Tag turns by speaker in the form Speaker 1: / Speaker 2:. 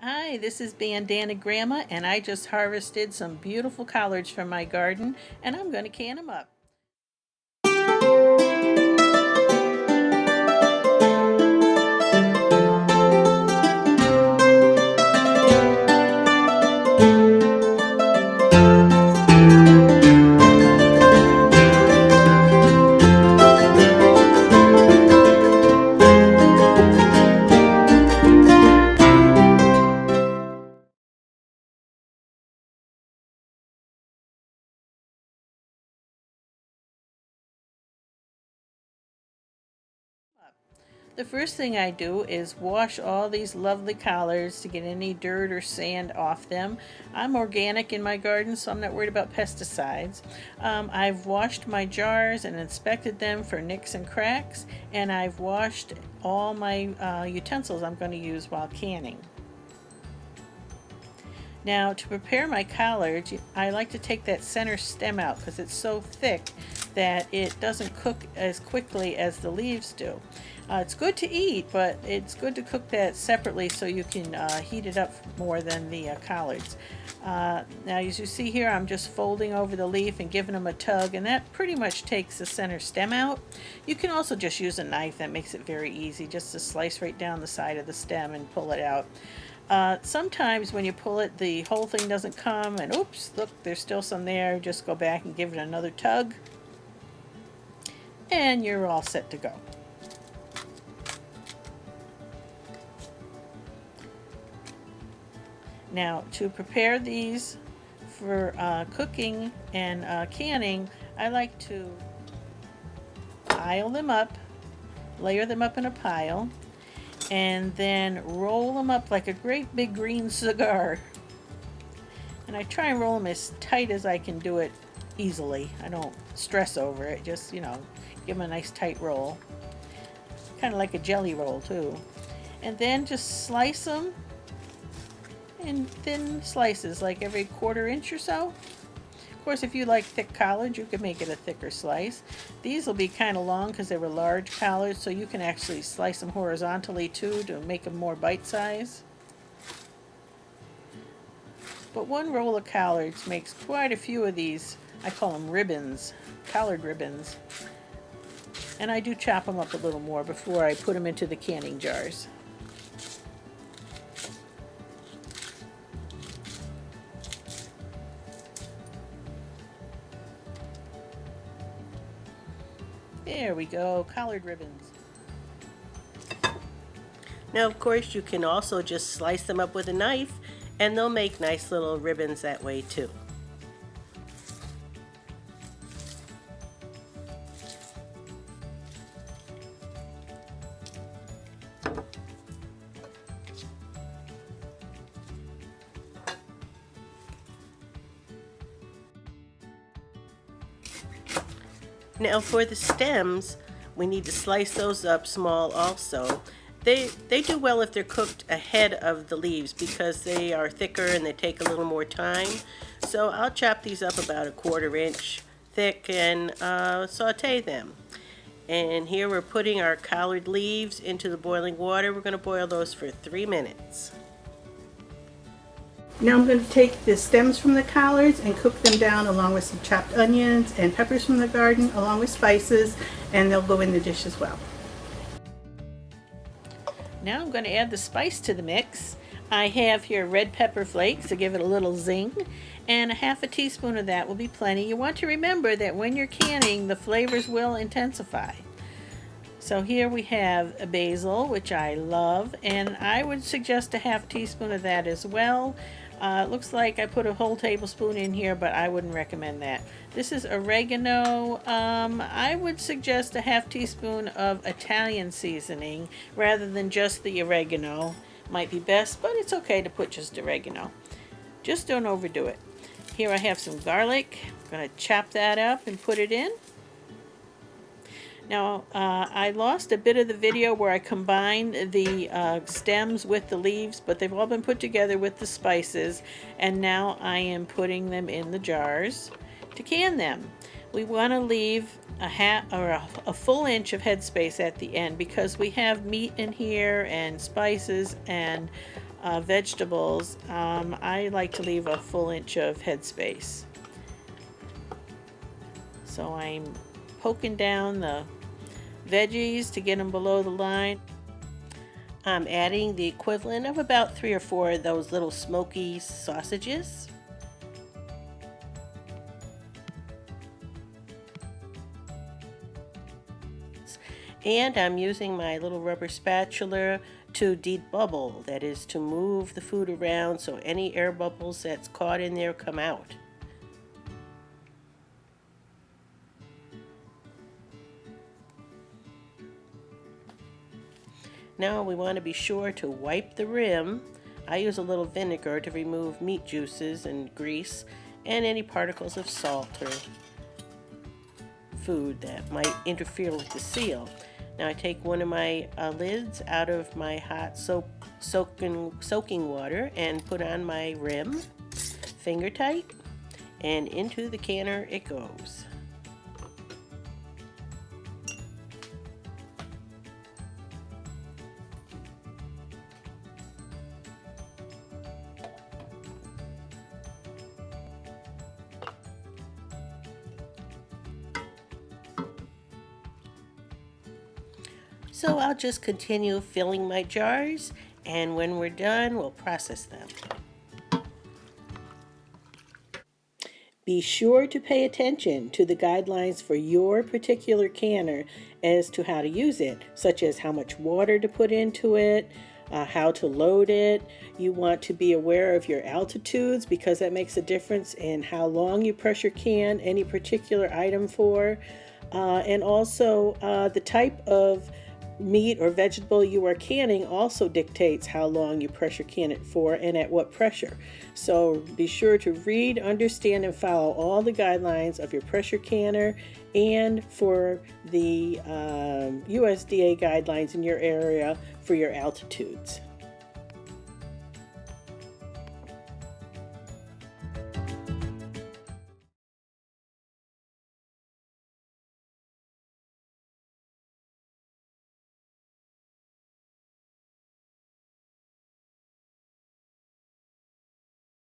Speaker 1: Hi, this is BanDana Gramma, and I just harvested some beautiful collards from my garden, and I'm going to can them up. The first thing I do is wash all these lovely collards to get any dirt or sand off them. I'm organic in my garden, so I'm not worried about pesticides. I've washed my jars and inspected them for nicks and cracks, and I've washed all my utensils I'm going to use while canning. Now, to prepare my collards, I like to take that center stem out because it's so thick that it doesn't cook as quickly as the leaves do. It's good to eat, but it's good to cook that separately so you can heat it up more than the collards. Now, as you see here, I'm just folding over the leaf and giving them a tug, and that pretty much takes the center stem out. You can also just use a knife. That makes it very easy, just to slice right down the side of the stem and pull it out. Sometimes when you pull it, the whole thing doesn't come, and oops, look, there's still some there. Just go back and give it another tug, and you're all set to go. Now, to prepare these for cooking and canning, I like to pile them up, layer them up in a pile, and then roll them up like a great big green cigar. And I try and roll them as tight as I can do it easily. I don't stress over it, just, give them a nice tight roll. Kind of like a jelly roll, too. And then just slice them in thin slices, like every 1/4 inch or so. Of course, if you like thick collards, you can make it a thicker slice. These will be kind of long because they were large collards, so you can actually slice them horizontally too to make them more bite size. But one roll of collards makes quite a few of these. I call them ribbons, collard ribbons. And I do chop them up a little more before I put them into the canning jars. There we go, collard ribbons.
Speaker 2: Now, of course, you can also just slice them up with a knife, and they'll make nice little ribbons that way too. Now, for the stems, we need to slice those up small also. They do well if they're cooked ahead of the leaves because they are thicker and they take a little more time. So I'll chop these up about a 1/4 inch thick and saute them. And here we're putting our collard leaves into the boiling water. We're going to boil those for 3 minutes.
Speaker 3: Now I'm going to take the stems from the collards and cook them down along with some chopped onions and peppers from the garden along with spices, and they'll go in the dish as well.
Speaker 1: Now I'm going to add the spice to the mix. I have here red pepper flakes to give it a little zing, and a 1/2 teaspoon of that will be plenty. You want to remember that when you're canning, the flavors will intensify. So here we have a basil, which I love, and I would suggest a 1/2 teaspoon of that as well. It looks like I put a whole tablespoon in here, but I wouldn't recommend that. This is oregano. I would suggest a 1/2 teaspoon of Italian seasoning rather than just the oregano. Might be best, but it's okay to put just oregano. Just don't overdo it. Here I have some garlic. I'm going to chop that up and put it in. Now, I lost a bit of the video where I combined the stems with the leaves, but they've all been put together with the spices, and now I am putting them in the jars to can them. We want to leave a full inch of headspace at the end because we have meat in here and spices and vegetables, I like to leave a full inch of headspace. So I'm poking down the veggies to get them below the line.
Speaker 2: I'm adding the equivalent of about 3 or 4 of those little smoky sausages. And I'm using my little rubber spatula to debubble, that is to move the food around so any air bubbles that's caught in there come out. Now we want to be sure to wipe the rim. I use a little vinegar to remove meat juices and grease and any particles of salt or food that might interfere with the seal. Now I take one of my lids out of my hot soaking water and put on my rim, finger tight, and into the canner it goes. So I'll just continue filling my jars, and when we're done, we'll process them. Be sure to pay attention to the guidelines for your particular canner as to how to use it, such as how much water to put into it, how to load it. You want to be aware of your altitudes because that makes a difference in how long you pressure can any particular item for, and also the type of meat or vegetable you are canning also dictates how long you pressure can it for and at what pressure. So be sure to read, understand, and follow all the guidelines of your pressure canner and for the USDA guidelines in your area for your altitudes.